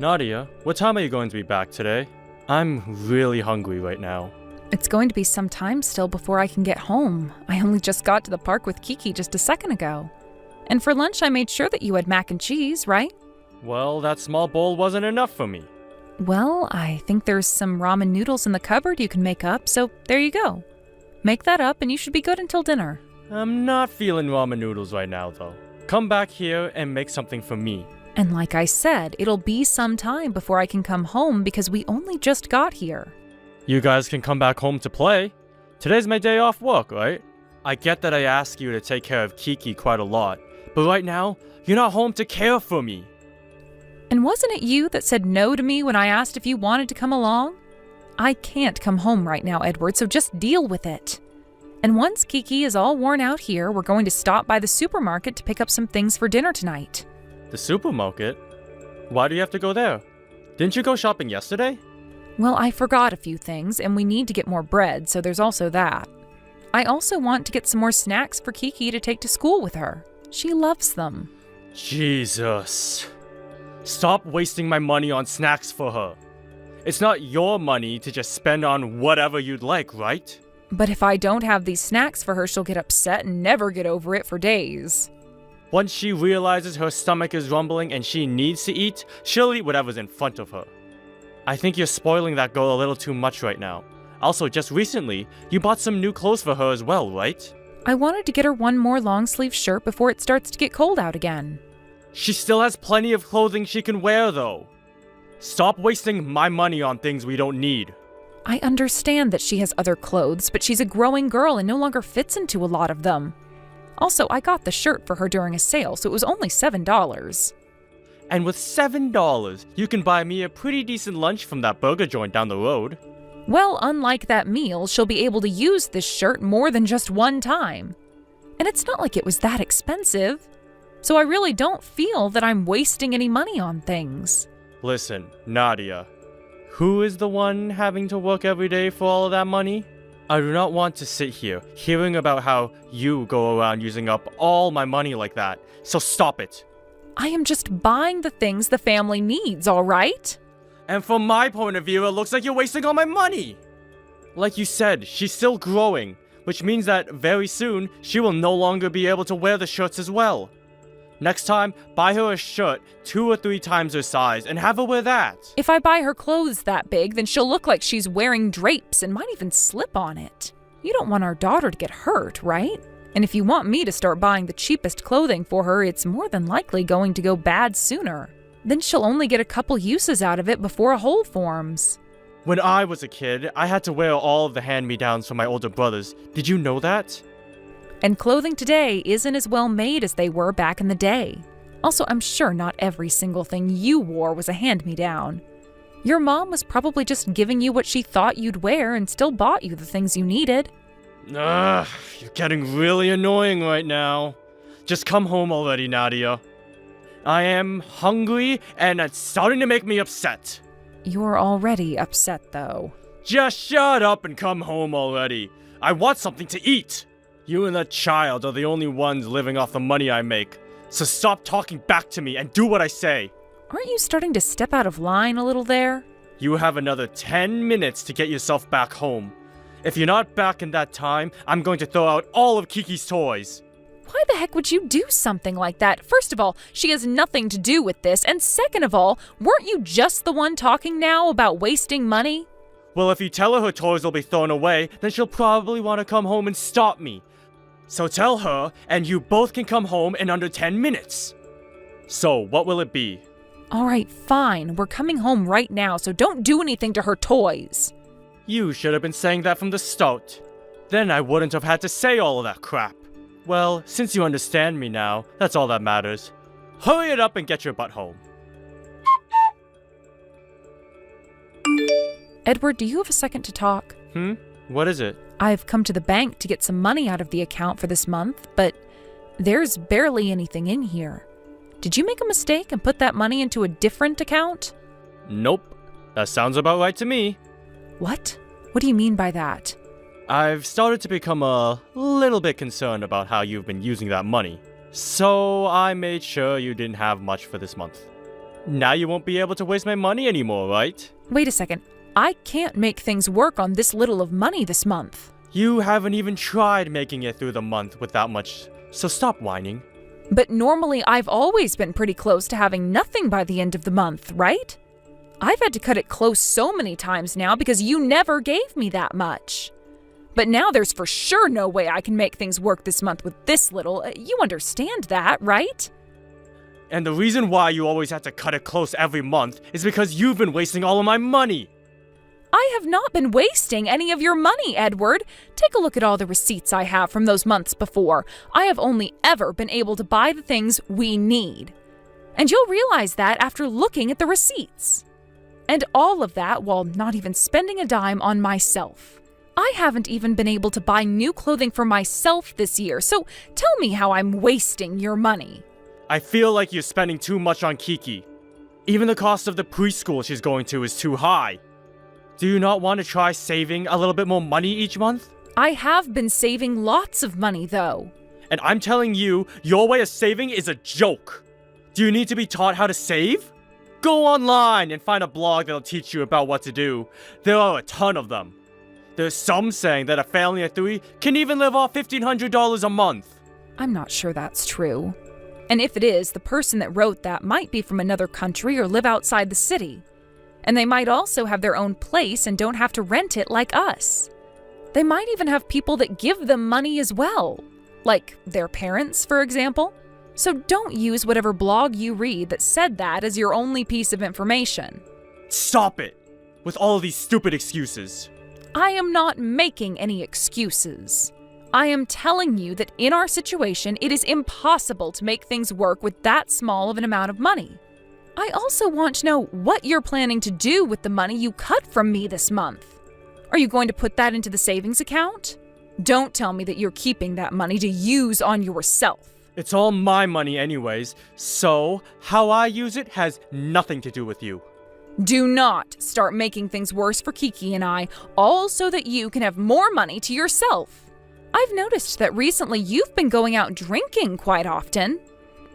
Nadia, what time are you going to be back today? I'm really hungry right now. It's going to be some time still before I can get home. I only just got to the park with Kiki just a second ago. And for lunch I made sure that you had mac and cheese, right? Well, that small bowl wasn't enough for me. Well, I think there's some ramen noodles in the cupboard you can make up, so there you go. Make that up and you should be good until dinner. I'm not feeling ramen noodles right now, though. Come back here and make something for me. And like I said, it'll be some time before I can come home because we only just got here. You guys can come back home to play. Today's my day off work, right? I get that I ask you to take care of Kiki quite a lot, but right now, you're not home to care for me. And wasn't it you that said no to me when I asked if you wanted to come along? I can't come home right now, Edward, so just deal with it. And once Kiki is all worn out here, we're going to stop by the supermarket to pick up some things for dinner tonight. The supermarket? Why do you have to go there? Didn't you go shopping yesterday? Well, I forgot a few things, and we need to get more bread, so there's also that. I also want to get some more snacks for Kiki to take to school with her. She loves them. Jesus. Stop wasting my money on snacks for her. It's not your money to just spend on whatever you'd like, right? But if I don't have these snacks for her, she'll get upset and never get over it for days. Once she realizes her stomach is rumbling and she needs to eat, she'll eat whatever's in front of her. I think you're spoiling that girl a little too much right now. Also, just recently, you bought some new clothes for her as well, right? I wanted to get her one more long-sleeve shirt before it starts to get cold out again. She still has plenty of clothing she can wear, though. Stop wasting my money on things we don't need. I understand that she has other clothes, but she's a growing girl and no longer fits into a lot of them. Also, I got the shirt for her during a sale, so it was only $7. And with $7, you can buy me a pretty decent lunch from that burger joint down the road. Well, unlike that meal, she'll be able to use this shirt more than just one time. And it's not like it was that expensive. So I really don't feel that I'm wasting any money on things. Listen, Nadia. Who is the one having to work every day for all of that money? I do not want to sit here hearing about how you go around using up all my money like that, so stop it. I am just buying the things the family needs, all right? And from my point of view, it looks like you're wasting all my money. Like you said, she's still growing, which means that very soon, she will no longer be able to wear the shirts as well. Next time, buy her a shirt 2 or 3 times her size and have her wear that. If I buy her clothes that big, then she'll look like she's wearing drapes and might even slip on it. You don't want our daughter to get hurt, right? And if you want me to start buying the cheapest clothing for her, it's more than likely going to go bad sooner. Then she'll only get a couple uses out of it before a hole forms. When I was a kid, I had to wear all of the hand-me-downs from my older brothers. Did you know that? And clothing today isn't as well made as they were back in the day. Also, I'm sure not every single thing you wore was a hand-me-down. Your mom was probably just giving you what she thought you'd wear and still bought you the things you needed. Ugh, you're getting really annoying right now. Just come home already, Nadia. I am hungry and it's starting to make me upset. You're already upset, though. Just shut up and come home already. I want something to eat. You and that child are the only ones living off the money I make. So stop talking back to me and do what I say. Aren't you starting to step out of line a little there? You have another 10 minutes to get yourself back home. If you're not back in that time, I'm going to throw out all of Kiki's toys. Why the heck would you do something like that? First of all, she has nothing to do with this. And second of all, weren't you just the one talking now about wasting money? Well, if you tell her toys will be thrown away, then she'll probably want to come home and stop me. So tell her, and you both can come home in under 10 minutes. So, what will it be? All right, fine. We're coming home right now, so don't do anything to her toys. You should have been saying that from the start. Then I wouldn't have had to say all of that crap. Well, since you understand me now, that's all that matters. Hurry it up and get your butt home. Edward, do you have a second to talk? What is it? I've come to the bank to get some money out of the account for this month, but there's barely anything in here. Did you make a mistake and put that money into a different account? Nope. That sounds about right to me. What? What do you mean by that? I've started to become a little bit concerned about how you've been using that money. So I made sure you didn't have much for this month. Now you won't be able to waste my money anymore, right? Wait a second. I can't make things work on this little of money this month. You haven't even tried making it through the month with that much, so stop whining. But normally I've always been pretty close to having nothing by the end of the month, right? I've had to cut it close so many times now because you never gave me that much. But now there's for sure no way I can make things work this month with this little. You understand that, right? And the reason why you always have to cut it close every month is because you've been wasting all of my money. I have not been wasting any of your money, Edward. Take a look at all the receipts I have from those months before. I have only ever been able to buy the things we need. And you'll realize that after looking at the receipts. And all of that while not even spending a dime on myself. I haven't even been able to buy new clothing for myself this year, so tell me how I'm wasting your money. I feel like you're spending too much on Kiki. Even the cost of the preschool she's going to is too high. Do you not want to try saving a little bit more money each month? I have been saving lots of money, though. And I'm telling you, your way of saving is a joke. Do you need to be taught how to save? Go online and find a blog that'll teach you about what to do. There are a ton of them. There's some saying that a family of 3 can even live off $1,500 a month. I'm not sure that's true. And if it is, the person that wrote that might be from another country or live outside the city. And they might also have their own place and don't have to rent it like us. They might even have people that give them money as well. Like their parents, for example. So don't use whatever blog you read that said that as your only piece of information. Stop it! With all of these stupid excuses. I am not making any excuses. I am telling you that in our situation, it is impossible to make things work with that small of an amount of money. I also want to know what you're planning to do with the money you cut from me this month. Are you going to put that into the savings account? Don't tell me that you're keeping that money to use on yourself. It's all my money anyways, so how I use it has nothing to do with you. Do not start making things worse for Kiki and I, all so that you can have more money to yourself. I've noticed that recently you've been going out drinking quite often.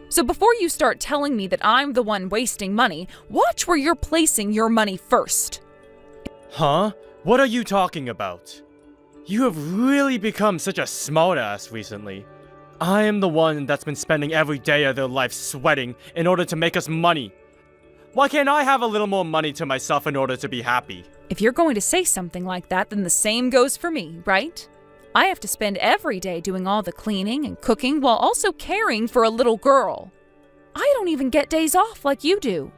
So before you start telling me that I'm the one wasting money, watch where you're placing your money first. Huh? What are you talking about? You have really become such a smartass recently. I am the one that's been spending every day of their life sweating in order to make us money. Why can't I have a little more money to myself in order to be happy? If you're going to say something like that, then the same goes for me, right? I have to spend every day doing all the cleaning and cooking while also caring for a little girl. I don't even get days off like you do.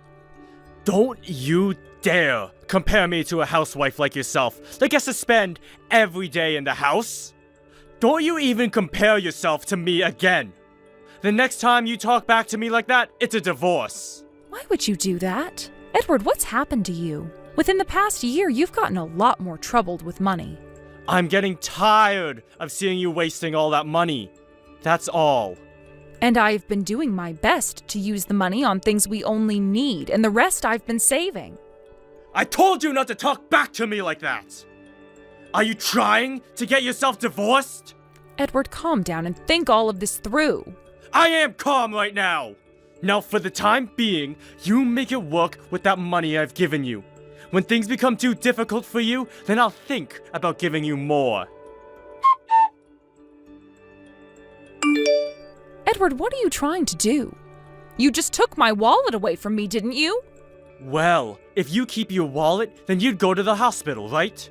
Don't you dare compare me to a housewife like yourself that gets to spend every day in the house. Don't you even compare yourself to me again. The next time you talk back to me like that, it's a divorce. Why would you do that? Edward, what's happened to you? Within the past year, you've gotten a lot more troubled with money. I'm getting tired of seeing you wasting all that money. That's all. And I've been doing my best to use the money on things we only need, and the rest I've been saving. I told you not to talk back to me like that. Are you trying to get yourself divorced? Edward, calm down and think all of this through. I am calm right now. Now for the time being, you make it work with that money I've given you. When things become too difficult for you, then I'll think about giving you more. Edward, what are you trying to do? You just took my wallet away from me, didn't you? Well, if you keep your wallet, then you'd go to the hospital, right?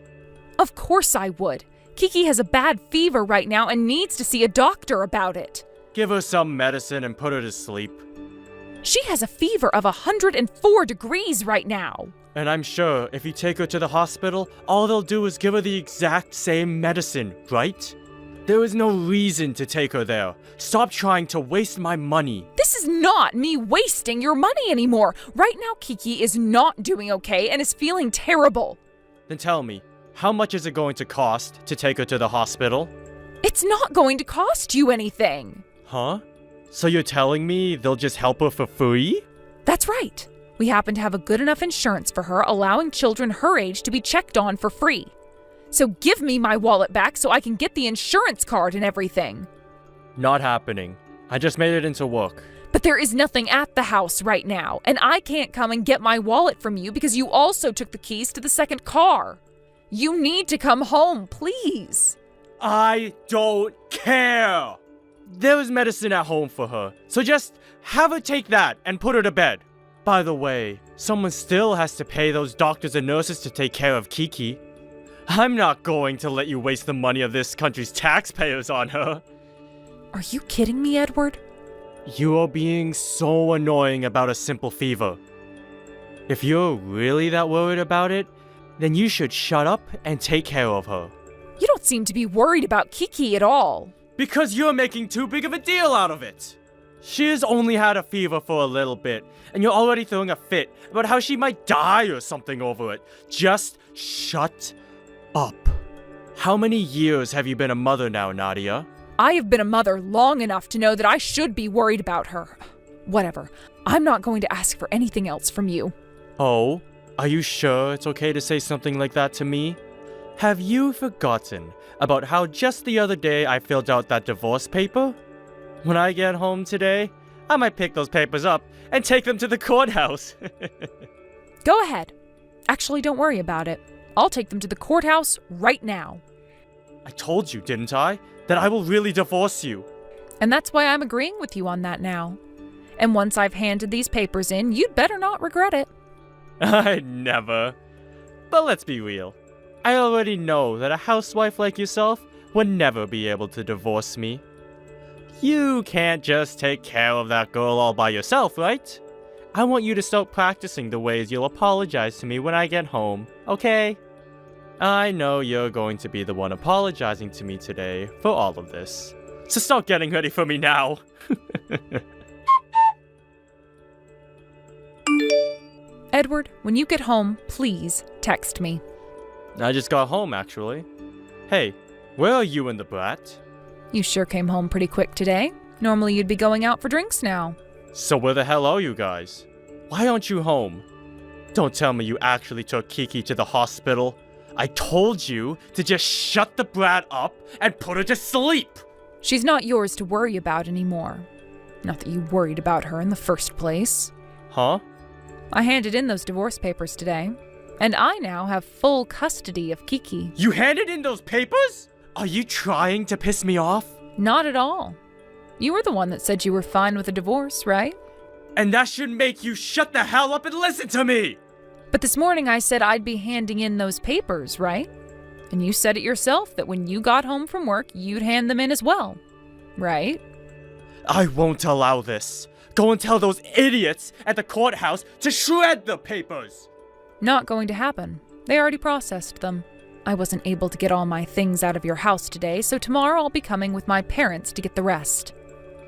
Of course I would. Kiki has a bad fever right now and needs to see a doctor about it. Give her some medicine and put her to sleep. She has a fever of 104 degrees right now. And I'm sure if you take her to the hospital, all they'll do is give her the exact same medicine, right? There is no reason to take her there. Stop trying to waste my money. This is not me wasting your money anymore. Right now, Kiki is not doing okay and is feeling terrible. Then tell me, how much is it going to cost to take her to the hospital? It's not going to cost you anything. Huh? So you're telling me they'll just help her for free? That's right. We happen to have a good enough insurance for her, allowing children her age to be checked on for free. So give me my wallet back so I can get the insurance card and everything. Not happening. I just made it into work. But there is nothing at the house right now, and I can't come and get my wallet from you because you also took the keys to the second car. You need to come home, please. I don't care. There is medicine at home for her, so just have her take that and put her to bed. By the way, someone still has to pay those doctors and nurses to take care of Kiki. I'm not going to let you waste the money of this country's taxpayers on her. Are you kidding me, Edward? You are being so annoying about a simple fever. If you're really that worried about it, then you should shut up and take care of her. You don't seem to be worried about Kiki at all. Because you're making too big of a deal out of it. She has only had a fever for a little bit, and you're already throwing a fit about how she might die or something over it. Just shut up. How many years have you been a mother now, Nadia? I have been a mother long enough to know that I should be worried about her. Whatever. I'm not going to ask for anything else from you. Oh, are you sure it's okay to say something like that to me? Have you forgotten about how just the other day I filled out that divorce paper? When I get home today, I might pick those papers up and take them to the courthouse. Go ahead. Actually, don't worry about it. I'll take them to the courthouse right now. I told you, didn't I, that I will really divorce you. And that's why I'm agreeing with you on that now. And once I've handed these papers in, you'd better not regret it. I'd never. But let's be real. I already know that a housewife like yourself would never be able to divorce me. You can't just take care of that girl all by yourself, right? I want you to start practicing the ways you'll apologize to me when I get home, okay? I know you're going to be the one apologizing to me today for all of this. So start getting ready for me now. Edward, when you get home, please text me. I just got home, actually. Hey, where are you and the brat? You sure came home pretty quick today. Normally you'd be going out for drinks now. So where the hell are you guys? Why aren't you home? Don't tell me you actually took Kiki to the hospital. I told you to just shut the brat up and put her to sleep. She's not yours to worry about anymore. Not that you worried about her in the first place. Huh? I handed in those divorce papers today, and I now have full custody of Kiki. You handed in those papers? Are you trying to piss me off? Not at all. You were the one that said you were fine with a divorce, right? And that should make you shut the hell up and listen to me! But this morning I said I'd be handing in those papers, right? And you said it yourself that when you got home from work, you'd hand them in as well, right? I won't allow this. Go and tell those idiots at the courthouse to shred the papers! Not going to happen. They already processed them. I wasn't able to get all my things out of your house today, so tomorrow I'll be coming with my parents to get the rest.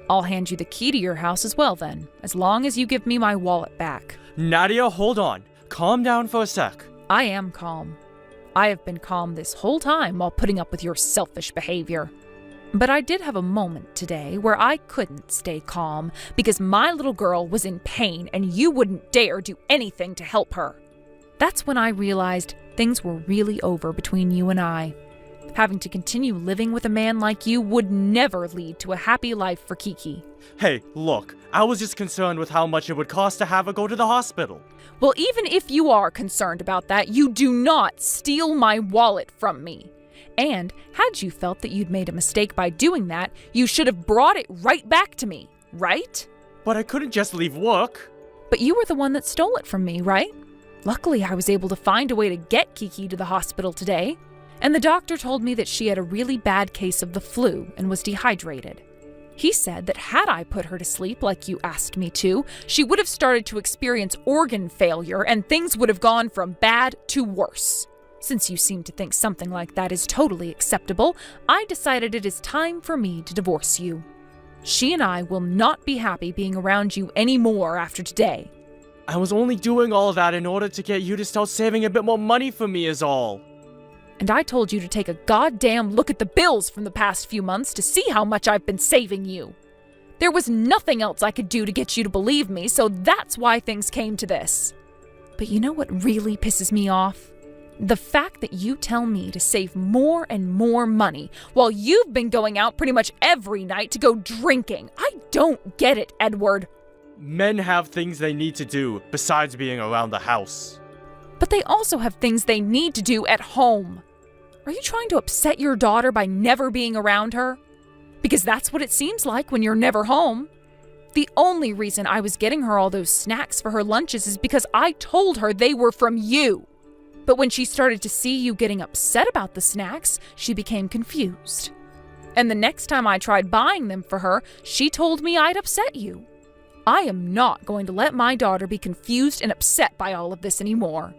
I'll hand you the key to your house as well then, as long as you give me my wallet back. Nadia, hold on. Calm down for a sec. I am calm. I have been calm this whole time while putting up with your selfish behavior. But I did have a moment today where I couldn't stay calm because my little girl was in pain and you wouldn't dare do anything to help her. That's when I realized things were really over between you and I. Having to continue living with a man like you would never lead to a happy life for Kiki. Hey, look, I was just concerned with how much it would cost to have her go to the hospital. Well, even if you are concerned about that, you do not steal my wallet from me. And had you felt that you'd made a mistake by doing that, you should have brought it right back to me, right? But I couldn't just leave work. But you were the one that stole it from me, right? Luckily, I was able to find a way to get Kiki to the hospital today. And the doctor told me that she had a really bad case of the flu and was dehydrated. He said that had I put her to sleep like you asked me to, she would have started to experience organ failure and things would have gone from bad to worse. Since you seem to think something like that is totally acceptable, I decided it is time for me to divorce you. She and I will not be happy being around you anymore after today. I was only doing all that in order to get you to start saving a bit more money for me is all. And I told you to take a goddamn look at the bills from the past few months to see how much I've been saving you. There was nothing else I could do to get you to believe me, so that's why things came to this. But you know what really pisses me off? The fact that you tell me to save more and more money while you've been going out pretty much every night to go drinking. I don't get it, Edward. Men have things they need to do besides being around the house. But they also have things they need to do at home. Are you trying to upset your daughter by never being around her? Because that's what it seems like when you're never home. The only reason I was getting her all those snacks for her lunches is because I told her they were from you. But when she started to see you getting upset about the snacks, she became confused. And the next time I tried buying them for her, she told me I'd upset you. I am not going to let my daughter be confused and upset by all of this anymore.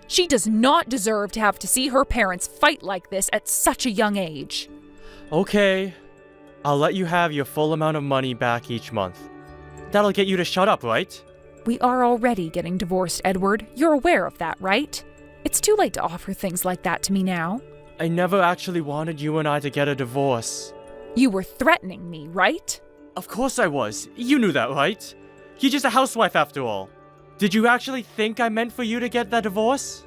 She does not deserve to have to see her parents fight like this at such a young age. Okay, I'll let you have your full amount of money back each month. That'll get you to shut up, right? We are already getting divorced, Edward. You're aware of that, right? It's too late to offer things like that to me now. I never actually wanted you and I to get a divorce. You were threatening me, right? Of course I was. You knew that, right? You're just a housewife after all. Did you actually think I meant for you to get that divorce?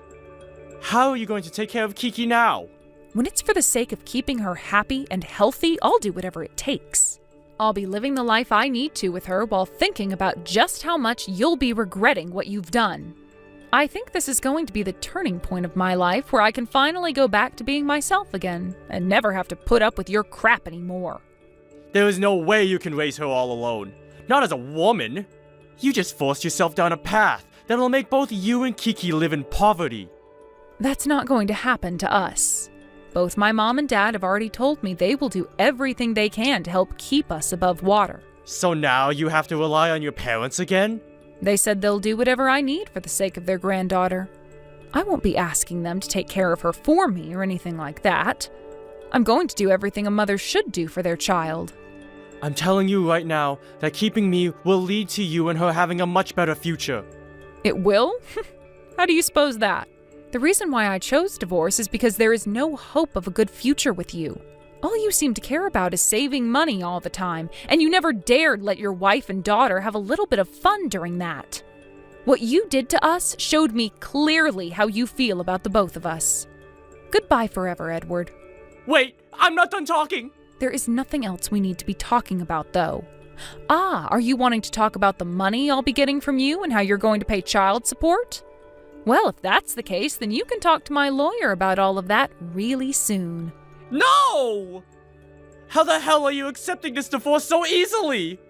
How are you going to take care of Kiki now? When it's for the sake of keeping her happy and healthy, I'll do whatever it takes. I'll be living the life I need to with her while thinking about just how much you'll be regretting what you've done. I think this is going to be the turning point of my life where I can finally go back to being myself again and never have to put up with your crap anymore. There is no way you can raise her all alone. Not as a woman. You just forced yourself down a path that'll make both you and Kiki live in poverty. That's not going to happen to us. Both my mom and dad have already told me they will do everything they can to help keep us above water. So now you have to rely on your parents again? They said they'll do whatever I need for the sake of their granddaughter. I won't be asking them to take care of her for me or anything like that. I'm going to do everything a mother should do for their child. I'm telling you right now that keeping me will lead to you and her having a much better future. It will? How do you suppose that? The reason why I chose divorce is because there is no hope of a good future with you. All you seem to care about is saving money all the time, and you never dared let your wife and daughter have a little bit of fun during that. What you did to us showed me clearly how you feel about the both of us. Goodbye forever, Edward. Wait, I'm not done talking! There is nothing else we need to be talking about, though. Are you wanting to talk about the money I'll be getting from you and how you're going to pay child support? Well, if that's the case, then you can talk to my lawyer about all of that really soon. No! How the hell are you accepting this divorce so easily?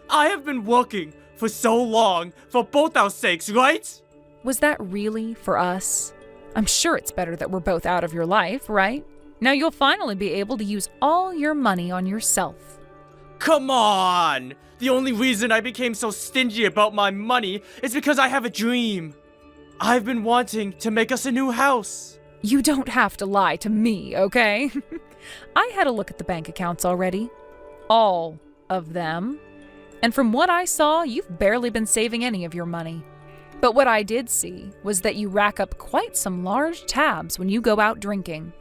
I have been working for so long for both our sakes, right? Was that really for us? I'm sure it's better that we're both out of your life, right? Now you'll finally be able to use all your money on yourself. Come on! The only reason I became so stingy about my money is because I have a dream. I've been wanting to make us a new house. You don't have to lie to me, okay? I had a look at the bank accounts already. All of them. And from what I saw, you've barely been saving any of your money. But what I did see was that you rack up quite some large tabs when you go out drinking.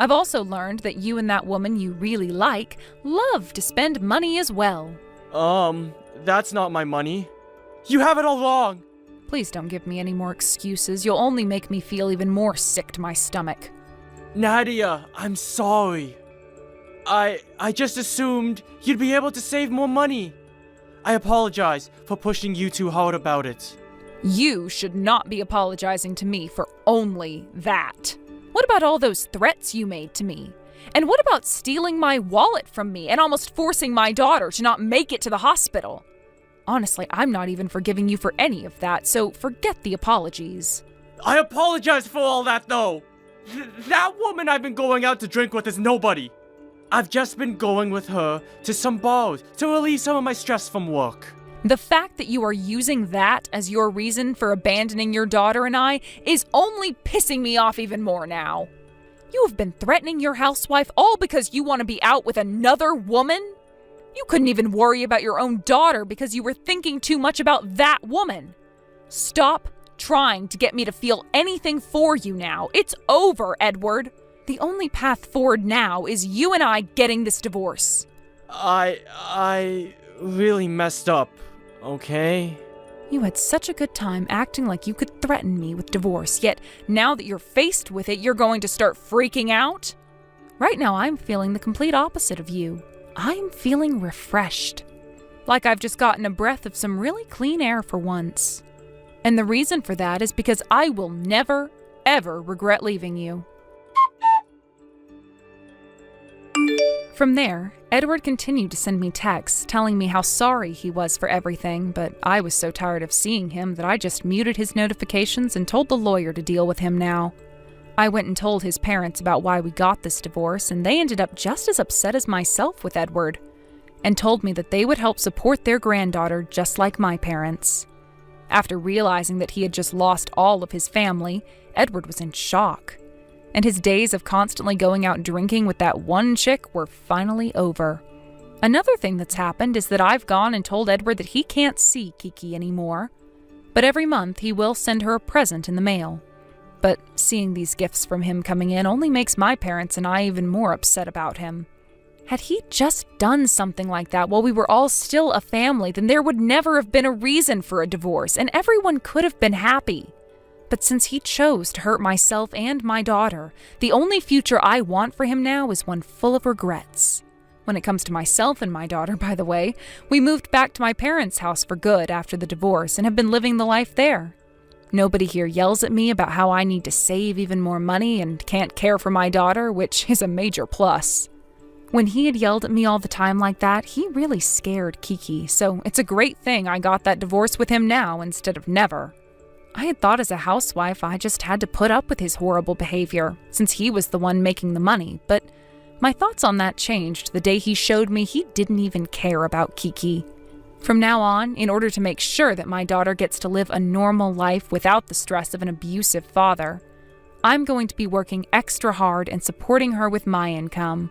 I've also learned that you and that woman you really like love to spend money as well. That's not my money. You have it all wrong. Please don't give me any more excuses. You'll only make me feel even more sick to my stomach. Nadia, I'm sorry. I just assumed you'd be able to save more money. I apologize for pushing you too hard about it. You should not be apologizing to me for only that. What about all those threats you made to me? And what about stealing my wallet from me and almost forcing my daughter to not make it to the hospital? Honestly, I'm not even forgiving you for any of that, so forget the apologies. I apologize for all that, though. That woman I've been going out to drink with is nobody. I've just been going with her to some bars to relieve some of my stress from work. The fact that you are using that as your reason for abandoning your daughter and I is only pissing me off even more now. You have been threatening your housewife all because you want to be out with another woman? You couldn't even worry about your own daughter because you were thinking too much about that woman. Stop trying to get me to feel anything for you now. It's over, Edward. The only path forward now is you and I getting this divorce. I really messed up, okay? You had such a good time acting like you could threaten me with divorce, yet now that you're faced with it, you're going to start freaking out? Right now, I'm feeling the complete opposite of you. I'm feeling refreshed. like I've just gotten a breath of some really clean air for once. And the reason for that is because I will never, ever regret leaving you. From there, Edward continued to send me texts telling me how sorry he was for everything, but I was so tired of seeing him that I just muted his notifications and told the lawyer to deal with him now. I went and told his parents about why we got this divorce, and they ended up just as upset as myself with Edward, and told me that they would help support their granddaughter just like my parents. After realizing that he had just lost all of his family, Edward was in shock. And his days of constantly going out drinking with that one chick were finally over. Another thing that's happened is that I've gone and told Edward that he can't see Kiki anymore. But every month he will send her a present in the mail. But seeing these gifts from him coming in only makes my parents and I even more upset about him. Had he just done something like that while we were all still a family, then there would never have been a reason for a divorce, and everyone could have been happy. But since he chose to hurt myself and my daughter, the only future I want for him now is one full of regrets. When it comes to myself and my daughter, by the way, we moved back to my parents' house for good after the divorce and have been living the life there. Nobody here yells at me about how I need to save even more money and can't care for my daughter, which is a major plus. When he had yelled at me all the time like that, he really scared Kiki, so it's a great thing I got that divorce with him now instead of never. I had thought as a housewife I just had to put up with his horrible behavior, since he was the one making the money, but my thoughts on that changed the day he showed me he didn't even care about Kiki. From now on, in order to make sure that my daughter gets to live a normal life without the stress of an abusive father, I'm going to be working extra hard and supporting her with my income.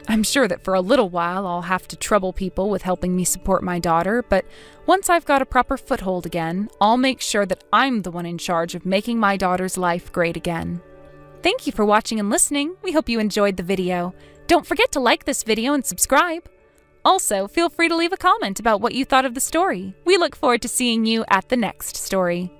I'm sure that for a little while I'll have to trouble people with helping me support my daughter, but once I've got a proper foothold again, I'll make sure that I'm the one in charge of making my daughter's life great again. Thank you for watching and listening. We hope you enjoyed the video. Don't forget to like this video and subscribe. Also, feel free to leave a comment about what you thought of the story. We look forward to seeing you at the next story.